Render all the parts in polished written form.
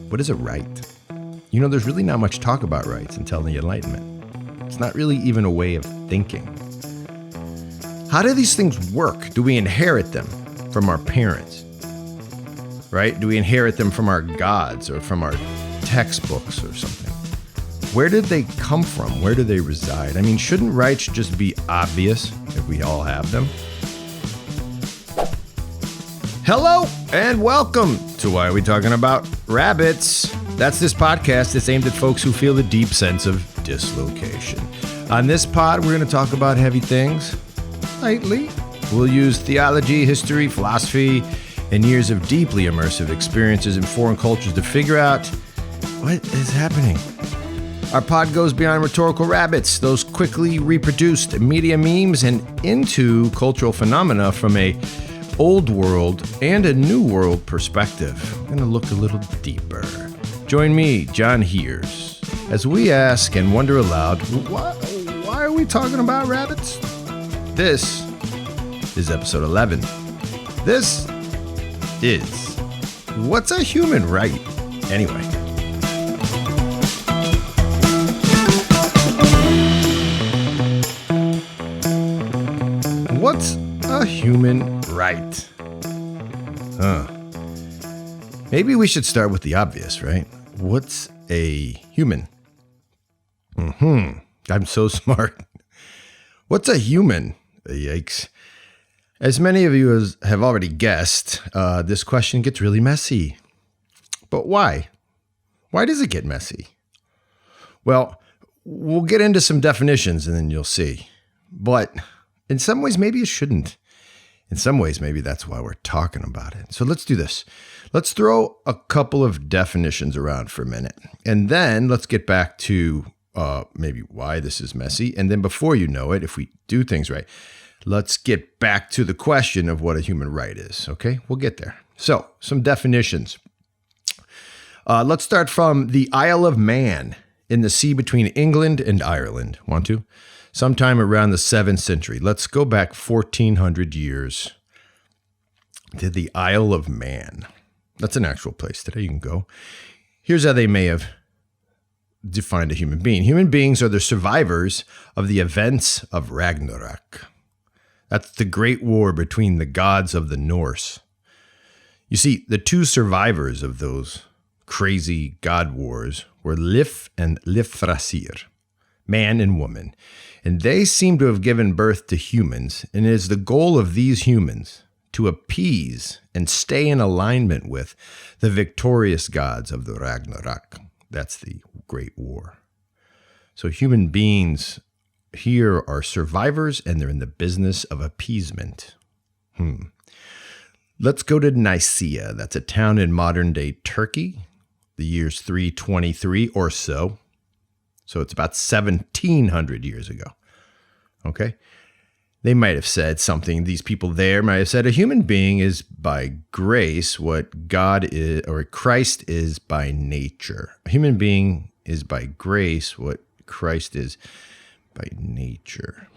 What is a right? You know, there's really not much talk about rights until the Enlightenment. It's not really even a way of thinking. How do these things work? Do we inherit them from our parents? Right? Do we inherit them from our gods or from our textbooks or something? Where did they come from? Where do they reside? I mean, shouldn't rights just be obvious if we all have them? Hello and welcome to Why Are We Talking About Rabbits? That's this podcast that's aimed at folks who feel the deep sense of dislocation. On this pod, we're going to talk about heavy things lightly. We'll use theology, history, philosophy, and years of deeply immersive experiences in foreign cultures to figure out what is happening. Our pod goes beyond rhetorical rabbits, those quickly reproduced media memes, and into cultural phenomena from a old world and a new world perspective. I'm going to look a little deeper. Join me, John Heers, as we ask and wonder aloud, why are we talking about rabbits? This is episode 11. This is What's a Human Right? Anyway. What's a human right? Maybe we should start with the obvious, right? What's a human? I'm so smart. What's a human? Yikes. As many of you have already guessed, this question gets really messy. But why? Why does it get messy? Well, we'll get into some definitions and then you'll see. But in some ways, maybe it shouldn't. In some ways, maybe that's why we're talking about it. So let's do this. Let's throw a couple of definitions around for a minute. And then let's get back to maybe why this is messy. And then before you know it, if we do things right, let's get back to the question of what a human right is. Okay, we'll get there. So some definitions. Let's start from the Isle of Man in the sea between England and Ireland. Want to? Sometime around the 7th century. Let's go back 1,400 years to the Isle of Man. That's an actual place today. You can go. Here's how they may have defined a human being. Human beings are the survivors of the events of Ragnarok. That's the great war between the gods of the Norse. You see, the two survivors of those crazy god wars were Lif and Lifthrasir, man and woman. And they seem to have given birth to humans, and it is the goal of these humans to appease and stay in alignment with the victorious gods of the Ragnarok. That's the Great War. So human beings here are survivors, and they're in the business of appeasement. Let's go to Nicaea. That's a town in modern-day Turkey, the year's 323 or so. So it's about 1,700 years ago. Okay? They might have said something. These people there might have said a human being is by grace what God is, or Christ is by nature. A human being is by grace what Christ is by nature.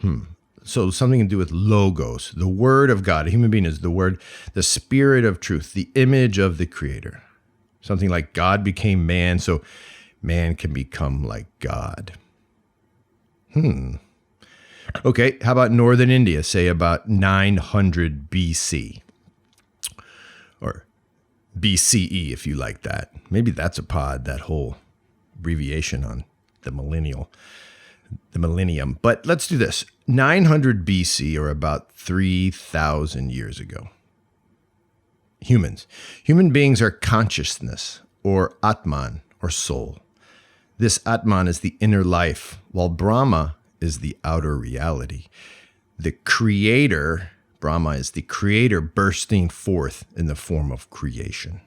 So something to do with logos, the word of God. A human being is the word, the spirit of truth, the image of the creator. Something like God became man, so man can become like God. Okay, how about northern India, say about 900 BC? Or BCE, if you like that. Maybe that's a pod, that whole abbreviation on the millennium. But let's do this. 900 BC, or about 3,000 years ago. Humans. Human beings are consciousness, or Atman, or soul. This Atman is the inner life, while Brahma is the outer reality. The creator, Brahma is the creator bursting forth in the form of creation.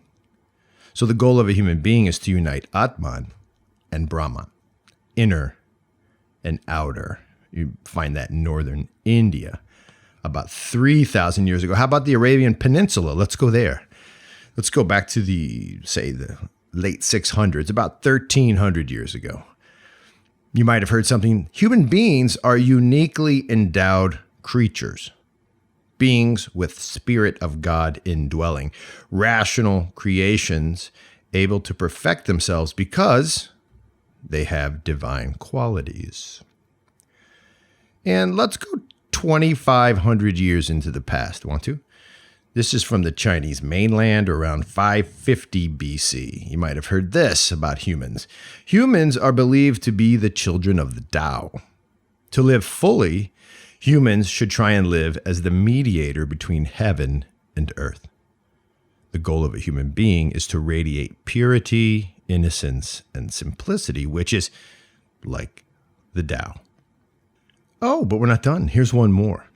So the goal of a human being is to unite Atman and Brahma, inner and outer. You find that in northern India about 3,000 years ago. How about the Arabian Peninsula? Let's go there. Let's go back to the late 600s, about 1,300 years ago. You might have heard something. Human beings are uniquely endowed creatures, beings with spirit of God indwelling, rational creations able to perfect themselves because they have divine qualities. And let's go 2,500 years into the past. Want to? This is from the Chinese mainland around 550 BC. You might have heard this about humans. Humans are believed to be the children of the Tao. To live fully, humans should try and live as the mediator between heaven and earth. The goal of a human being is to radiate purity, innocence, and simplicity, which is like the Tao. Oh, but we're not done. Here's one more.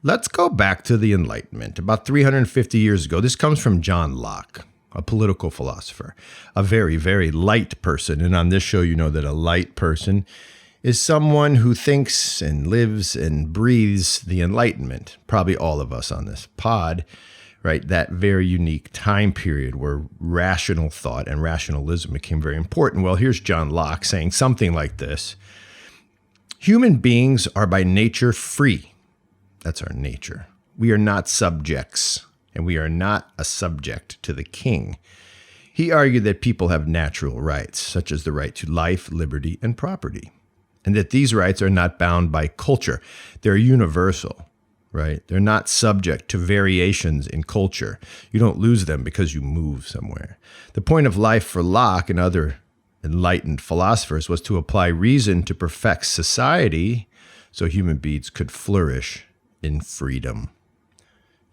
Let's go back to the Enlightenment. About 350 years ago, this comes from John Locke, a political philosopher, a very, very light person. And on this show, you know that a light person is someone who thinks and lives and breathes the Enlightenment. Probably all of us on this pod, right? That very unique time period where rational thought and rationalism became very important. Well, here's John Locke saying something like this. Human beings are by nature free. That's our nature. We are not subjects, and we are not a subject to the king. He argued that people have natural rights, such as the right to life, liberty, and property, and that these rights are not bound by culture. They're universal, right? They're not subject to variations in culture. You don't lose them because you move somewhere. The point of life for Locke and other enlightened philosophers was to apply reason to perfect society so human beings could flourish in freedom.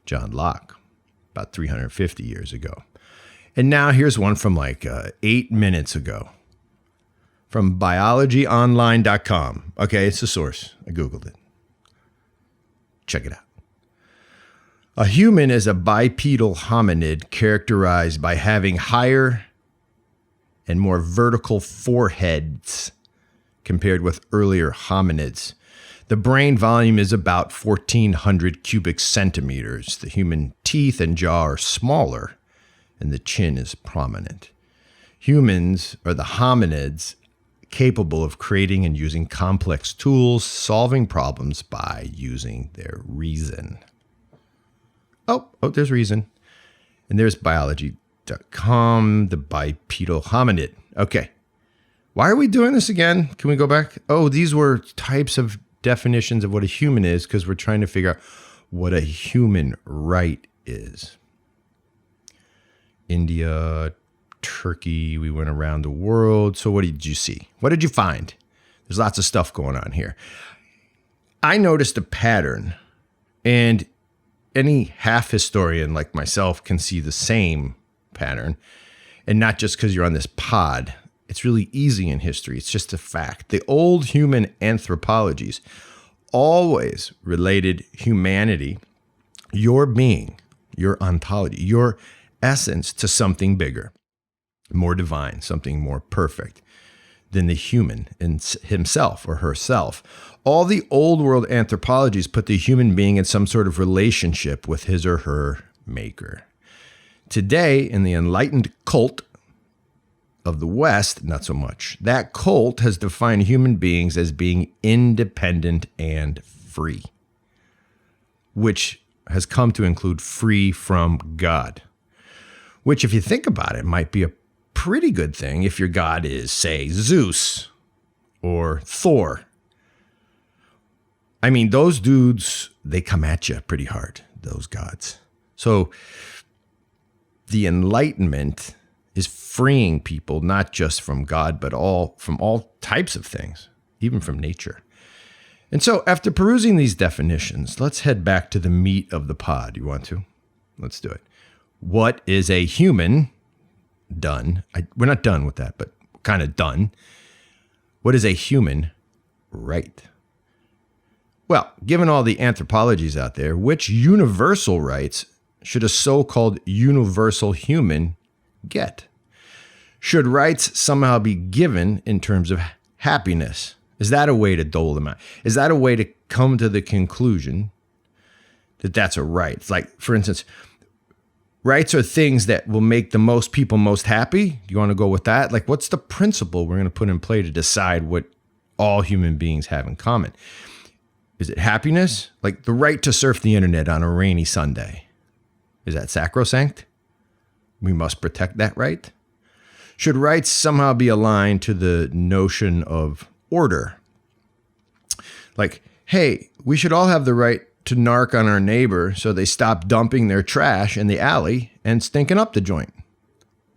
John Locke, about 350 years ago. And now here's one from like 8 minutes ago from biologyonline.com. Okay, it's the source. I Googled it. Check it out. A human is a bipedal hominid characterized by having higher and more vertical foreheads compared with earlier hominids. The brain volume is about 1,400 cubic centimeters. The human teeth and jaw are smaller, and the chin is prominent. Humans are the hominids capable of creating and using complex tools, solving problems by using their reason. Oh, there's reason. And there's biology.com, the bipedal hominid. Okay. Why are we doing this again? Can we go back? Oh, these were types of definitions of what a human is because we're trying to figure out what a human right is. India, Turkey, we went around the world. So what did you see? What did you find? There's lots of stuff going on here. I noticed a pattern, and any half historian like myself can see the same pattern, and not just because you're on this pod. It's really easy in history. It's just a fact. The old human anthropologies always related humanity, your being, your ontology, your essence to something bigger, more divine, something more perfect than the human in himself or herself. All the old world anthropologies put the human being in some sort of relationship with his or her maker. Today, in the enlightened cult of the West, not so much. That cult has defined human beings as being independent and free, which has come to include free from God, which, if you think about it, might be a pretty good thing if your God is, say, Zeus or Thor. I mean, those dudes, they come at you pretty hard, those gods. So the Enlightenment is freeing people not just from God, but from all types of things, even from nature. And so after perusing these definitions, let's head back to the meat of the pod. You want to? Let's do it. What is a human? Done. We're not done with that, but kind of done. What is a human right? Well, given all the anthropologies out there, which universal rights should a so-called universal human get? Should rights somehow be given in terms of happiness? Is that a way to dole them out? Is that a way to come to the conclusion that that's a right? It's like, for instance, rights are things that will make the most people most happy. Do you want to go with that? Like, what's the principle we're going to put in play to decide what all human beings have in common? Is it happiness? Like the right to surf the internet on a rainy Sunday. Is that sacrosanct? We must protect that right. Should rights somehow be aligned to the notion of order? Like, hey, we should all have the right to narc on our neighbor so they stop dumping their trash in the alley and stinking up the joint.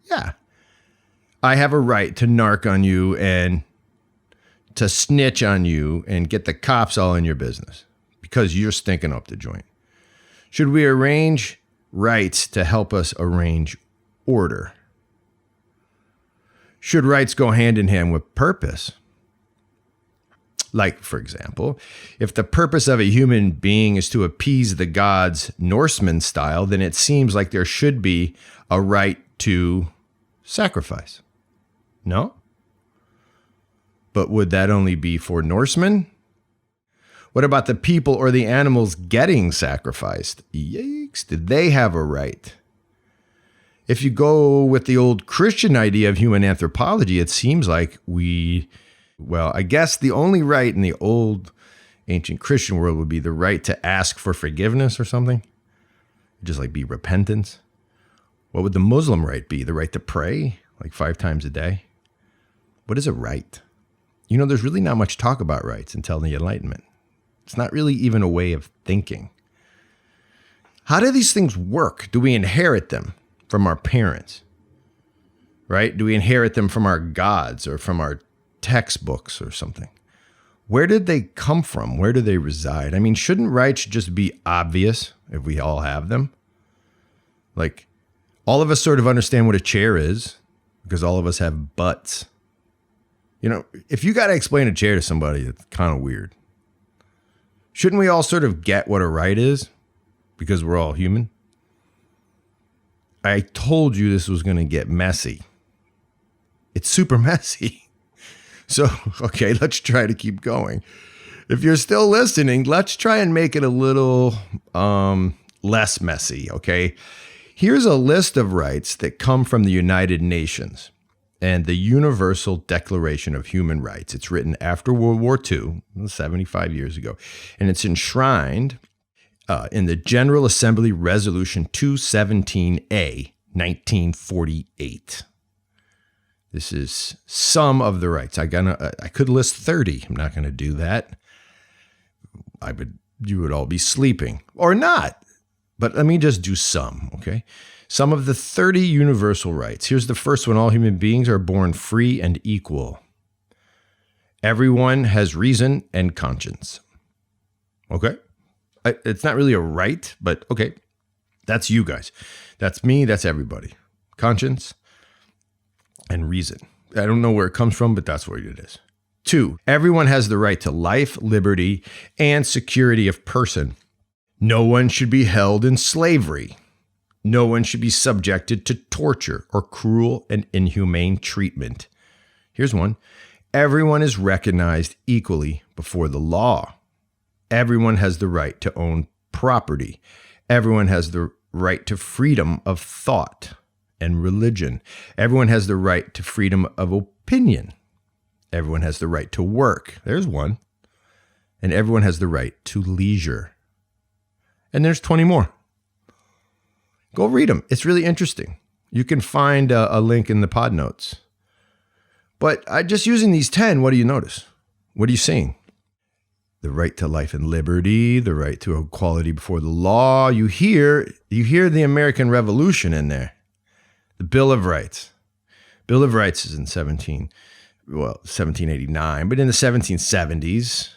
Yeah. I have a right to narc on you and to snitch on you and get the cops all in your business because you're stinking up the joint. Should we arrange rights to help us arrange order? Should rights go hand in hand with purpose? Like, for example, if the purpose of a human being is to appease the gods Norseman style, then it seems like there should be a right to sacrifice. No? But would that only be for Norsemen? What about the people or the animals getting sacrificed? Yikes, did they have a right? If you go with the old Christian idea of human anthropology, it seems like I guess the only right in the old ancient Christian world would be the right to ask for forgiveness or something. Just like be repentance. What would the Muslim right be? The right to pray like 5 times a day? What is a right? You know, there's really not much talk about rights until the Enlightenment. It's not really even a way of thinking. How do these things work? Do we inherit them from our parents? Right? Do we inherit them from our gods or from our textbooks or something? Where did they come from? Where do they reside? I mean, shouldn't rights just be obvious if we all have them? Like, all of us sort of understand what a chair is because all of us have butts. You know, if you got to explain a chair to somebody, it's kind of weird. Shouldn't we all sort of get what a right is because we're all human? I told you this was going to get messy. It's super messy. So, okay, let's try to keep going. If you're still listening, let's try and make it a little less messy, okay? Here's a list of rights that come from the United Nations and the Universal Declaration of Human Rights. It's written after World War II, 75 years ago, and it's enshrined in the General Assembly Resolution 217A, 1948. This is some of the rights. I could list 30. I'm not going to do that. You would all be sleeping or not. But let me just do some, okay? Some of the 30 universal rights. Here's the first one. All human beings are born free and equal. Everyone has reason and conscience. Okay? It's not really a right, but okay. That's you guys. That's me. That's everybody. Conscience and reason. I don't know where it comes from, but that's what it is. 2, everyone has the right to life, liberty, and security of person. No one should be held in slavery. No one should be subjected to torture or cruel and inhumane treatment. Here's one. Everyone is recognized equally before the law. Everyone has the right to own property. Everyone has the right to freedom of thought and religion. Everyone has the right to freedom of opinion. Everyone has the right to work. There's one. And everyone has the right to leisure. And there's 20 more. Go read them. It's really interesting. You can find a link in the pod notes. But just using these 10, what do you notice? What are you seeing? The right to life and liberty, the right to equality before the law. You hear the American Revolution in there. The Bill of Rights. Bill of Rights is in 1789, but in the 1770s,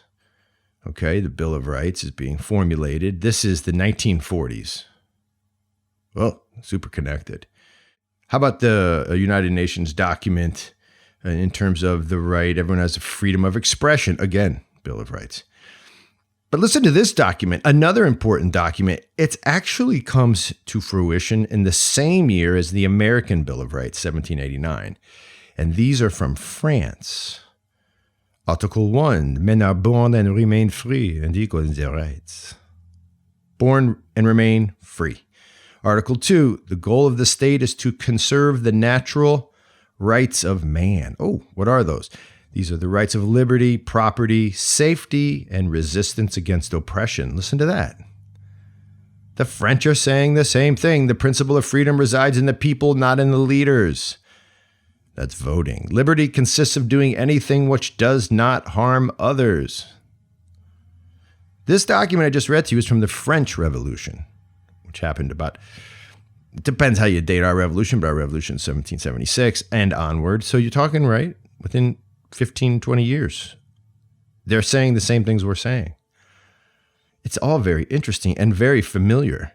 okay, the Bill of Rights is being formulated. This is the 1940s. Well, super connected. How about the United Nations document in terms of the right? Everyone has the freedom of expression. Again, Bill of Rights. But listen to this document, another important document. It actually comes to fruition in the same year as the American Bill of Rights, 1789. And these are from France. Article 1, men are born and remain free and equal in their rights. Born and remain free. Article 2, the goal of the state is to conserve the natural rights of man. Oh, what are those? These are the rights of liberty, property, safety, and resistance against oppression. Listen to that. The French are saying the same thing. The principle of freedom resides in the people, not in the leaders. That's voting. Liberty consists of doing anything which does not harm others. This document I just read to you is from the French Revolution, which happened about, it depends how you date our revolution, but our revolution is 1776 and onward. So you're talking, right, within 15, 20 years. They're saying the same things we're saying. It's all very interesting and very familiar,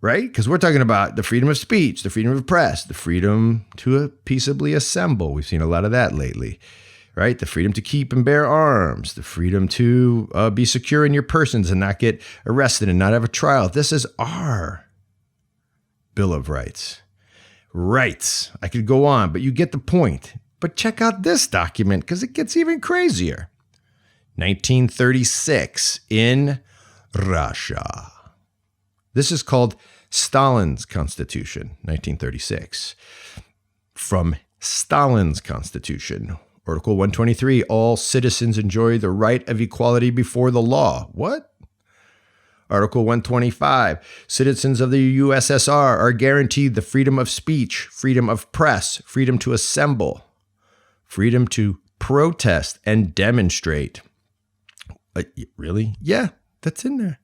right? Because we're talking about the freedom of speech, the freedom of press, the freedom to peaceably assemble. We've seen a lot of that lately, right? The freedom to keep and bear arms, the freedom to be secure in your persons and not get arrested and not have a trial. This is our Bill of Rights. Rights. I could go on, but you get the point. But check out this document because it gets even crazier. 1936 in Russia. This is called Stalin's Constitution, 1936. From Stalin's Constitution, Article 123, all citizens enjoy the right of equality before the law. What? Article 125, citizens of the USSR are guaranteed the freedom of speech, freedom of press, freedom to assemble, freedom to protest and demonstrate. Really? Yeah, that's in there.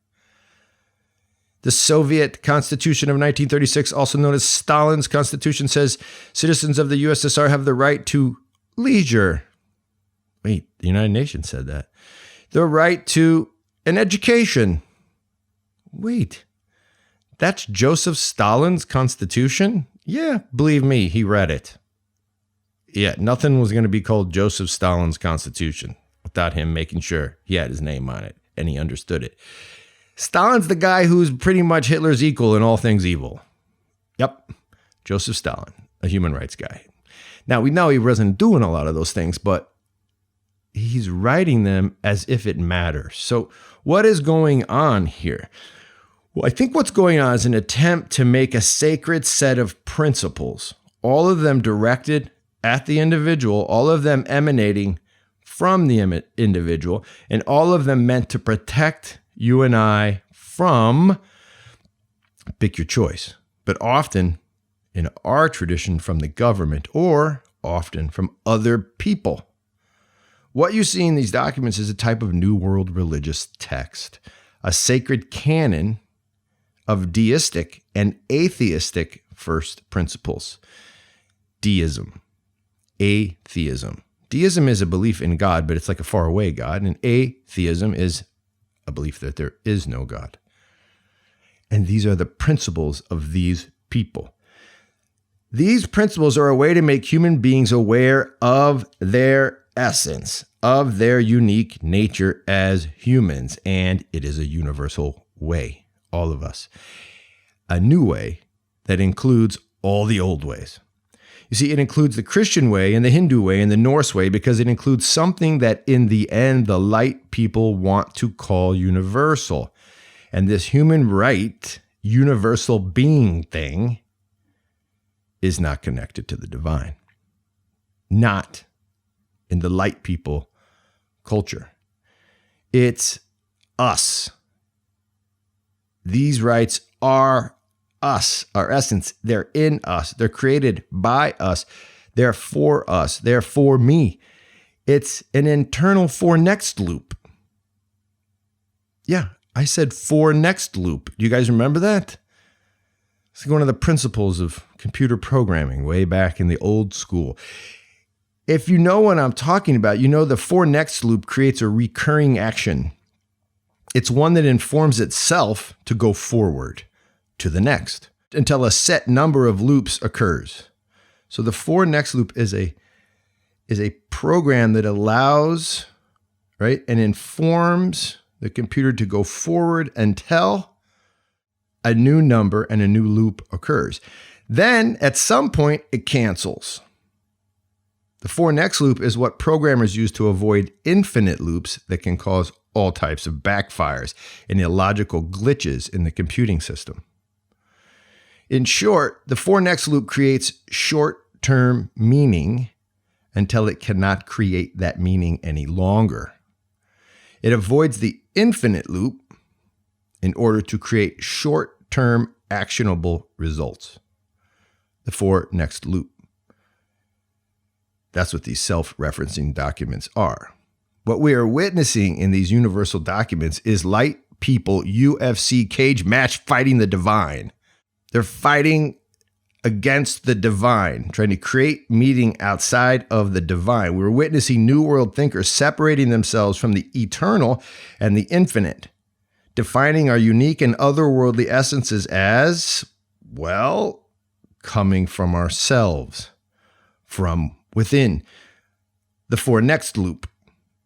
The Soviet Constitution of 1936, also known as Stalin's Constitution, says citizens of the USSR have the right to leisure. Wait, the United Nations said that. The right to an education. Wait, that's Joseph Stalin's Constitution? Yeah, believe me, he read it. Yeah, nothing was going to be called Joseph Stalin's Constitution without him making sure he had his name on it and he understood it. Stalin's the guy who's pretty much Hitler's equal in all things evil. Yep, Joseph Stalin, a human rights guy. Now, we know he wasn't doing a lot of those things, but he's writing them as if it matters. So what is going on here? Well, I think what's going on is an attempt to make a sacred set of principles, all of them directed at the individual, all of them emanating from the individual, and all of them meant to protect you and I from, pick your choice, but often in our tradition from the government or often from other people. What you see in these documents is a type of New World religious text, a sacred canon of deistic and atheistic first principles. Deism, atheism. Deism is a belief in God, but it's like a faraway God, and atheism is a belief that there is no God. And these are the principles of these people. These principles are a way to make human beings aware of their essence, of their unique nature as humans, and it is a universal way, all of us. A new way that includes all the old ways. You see, it includes the Christian way and the Hindu way and the Norse way because it includes something that in the end the light people want to call universal. And this human right, universal being thing is not connected to the divine. Not in the light people culture. It's us. These rights are us, our essence. They're in us. They're created by us. They're for us. They're for me. It's an internal for next loop. Yeah, I said for next loop. Do you guys remember that? It's like one of the principles of computer programming way back in the old school. If you know what I'm talking about, you know the for next loop creates a recurring action. It's one that informs itself to go forward to the next until a set number of loops occurs. So the for next loop is a program that allows, right, and informs the computer to go forward until a new number and a new loop occurs. Then at some point it cancels. The for next loop is what programmers use to avoid infinite loops that can cause all types of backfires and illogical glitches in the computing system. In short, the for next loop creates short-term meaning until it cannot create that meaning any longer. It avoids the infinite loop in order to create short-term actionable results. The 4 next loop. That's what these self-referencing documents are. What we are witnessing in these universal documents is light people UFC cage match fighting the divine. They're fighting against the divine, trying to create meaning outside of the divine. We're witnessing New World thinkers separating themselves from the eternal and the infinite, defining our unique and otherworldly essences as, well, coming from ourselves, from within. The 4 next loop.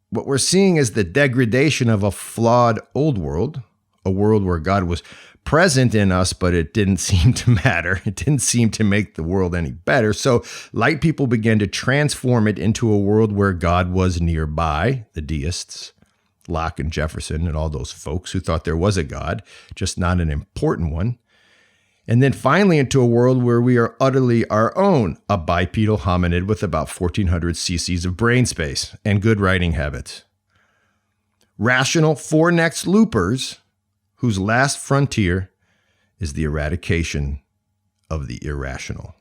What we're seeing is the degradation of a flawed old world, a world where God was present in us, but it didn't seem to matter. It didn't seem to make the world any better. So light people began to transform it into a world where God was nearby, the deists, Locke and Jefferson and all those folks who thought there was a God, just not an important one. And then finally into a world where we are utterly our own, a bipedal hominid with about 1,400 cc's of brain space and good writing habits. Rational 4 next loopers whose last frontier is the eradication of the irrational.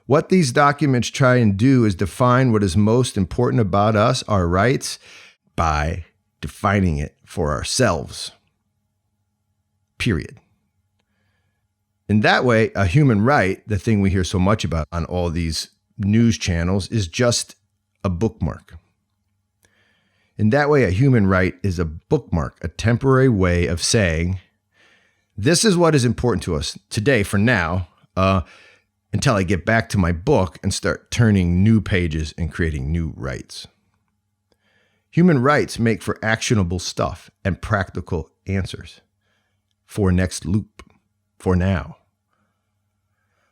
What these documents try and do is define what is most important about us, our rights, by defining it for ourselves. Period. In that way, a human right, the thing we hear so much about on all these news channels, is just a bookmark. In that way, a human right is a bookmark, a temporary way of saying, this is what is important to us today for now, until I get back to my book and start turning new pages and creating new rights. Human rights make for actionable stuff and practical answers. For next loop, for now.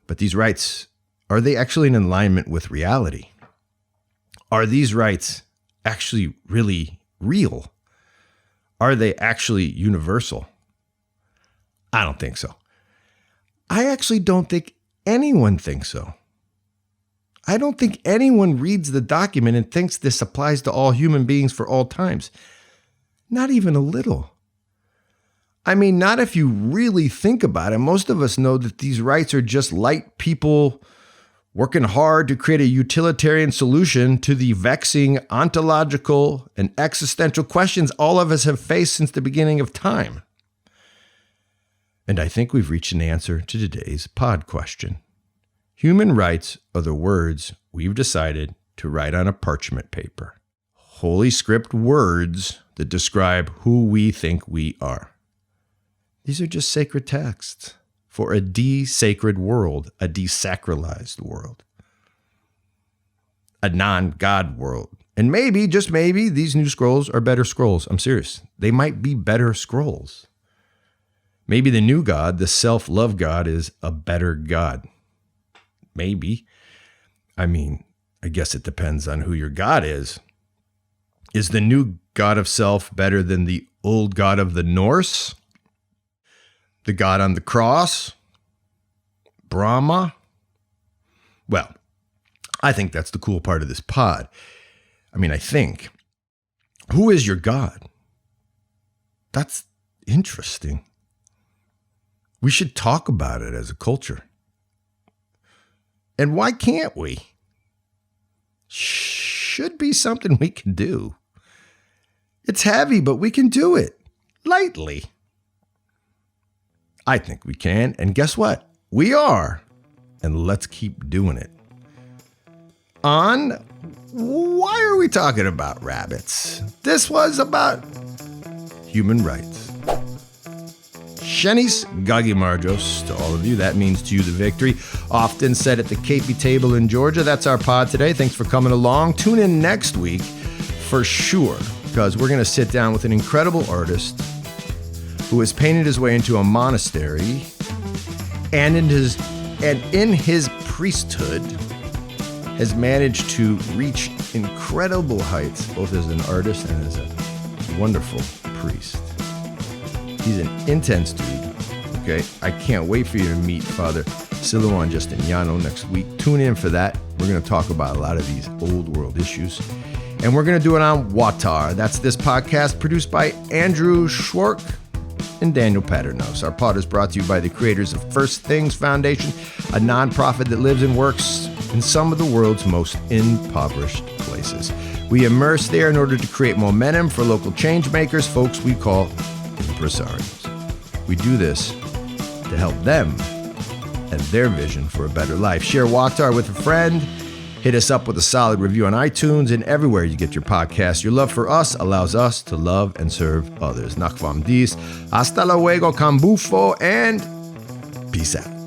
But these rights, are they actually in alignment with reality? Are these rights actually really real? Are they actually universal? I don't think so. I actually don't think anyone thinks so. I don't think anyone reads the document and thinks this applies to all human beings for all times. Not even a little. I mean, not if you really think about it. Most of us know that these rights are just light people working hard to create a utilitarian solution to the vexing ontological and existential questions all of us have faced since the beginning of time. And I think we've reached an answer to today's pod question. Human rights are the words we've decided to write on a parchment paper. Holy script words that describe who we think we are. These are just sacred texts for a de-sacred world, a desacralized world, a non-God world. And maybe, just maybe, these new scrolls are better scrolls. I'm serious. They might be better scrolls. Maybe the new God, the self-love God, is a better God. Maybe. I mean, I guess it depends on who your God is. Is the new God of self better than the old God of the Norse? The God on the cross? Brahma? Well, I think that's the cool part of this pod. I mean, I think. Who is your God? That's interesting. We should talk about it as a culture. And why can't we? Should be something we can do. It's heavy, but we can do it lightly. I think we can. And guess what? We are. And let's keep doing it. On Why Are We Talking About Rabbits? This was about human rights. Shenis Gagimarjos to all of you. That means to you the victory. Often said at the KP table in Georgia. That's our pod today. Thanks for coming along. Tune in next week for sure, because we're going to sit down with an incredible artist who has painted his way into a monastery and in his priesthood has managed to reach incredible heights, both as an artist and as a wonderful priest. He's an intense dude, okay? I can't wait for you to meet Father Silouan Justiniano next week. Tune in for that. We're going to talk about a lot of these old world issues. And we're going to do it on WAWTAR. That's this podcast produced by Andrew Schwark. and Daniel Paternos. Our pod is brought to you by the creators of First Things Foundation, a nonprofit that lives and works in some of the world's most impoverished places. We immerse there in order to create momentum for local change makers, folks we call impresarios. We do this to help them and their vision for a better life. Share WAWTAR with a friend. Hit us up with a solid review on iTunes and everywhere you get your podcasts. Your love for us allows us to love and serve others. Nakvam dis. Hasta luego, cambufo, and peace out.